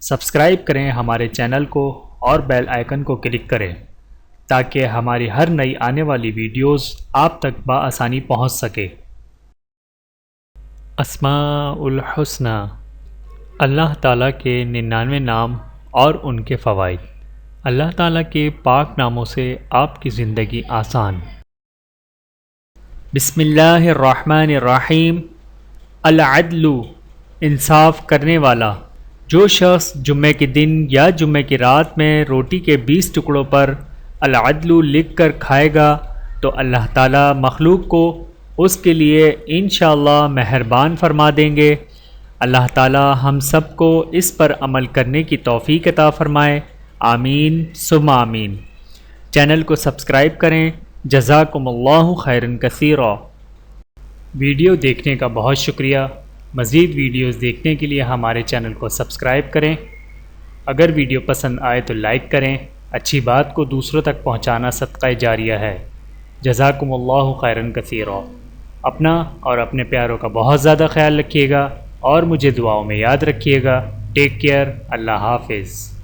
Subscribe کریں ہمارے channel کو اور بیل آئیکن کو کلک کریں تاکہ ہماری ہر نئی آنے والی ویڈیوز آپ تک بآسانی پہنچ سکے۔ اسماء الحسنی، اللہ تعالیٰ کے 99 نام اور ان کے فوائد۔ اللہ تعالیٰ کے پاک ناموں سے آپ کی زندگی آسان۔ بسم اللہ الرحمن الرحیم۔ العدل، انصاف کرنے والا۔ جو شخص جمعہ کے دن یا جمعہ کی رات میں روٹی کے 20 ٹکڑوں پر العدل لکھ کر کھائے گا تو اللہ تعالیٰ مخلوق کو اس کے لیے انشاءاللہ مہربان فرما دیں گے۔ اللہ تعالیٰ ہم سب کو اس پر عمل کرنے کی توفیق عطا فرمائے، آمین ثم آمین۔ چینل کو سبسکرائب کریں۔ جزاکم اللہ خیرا کثیرا۔ ویڈیو دیکھنے کا بہت شکریہ۔ مزید ویڈیوز دیکھنے کے لیے ہمارے چینل کو سبسکرائب کریں۔ اگر ویڈیو پسند آئے تو لائک کریں۔ اچھی بات کو دوسروں تک پہنچانا صدقہ جاریہ ہے۔ جزاکم اللہ خیرا کثیرا۔ اپنا اور اپنے پیاروں کا بہت زیادہ خیال رکھیے گا اور مجھے دعاؤں میں یاد رکھیے گا۔ Take care. اللہ حافظ۔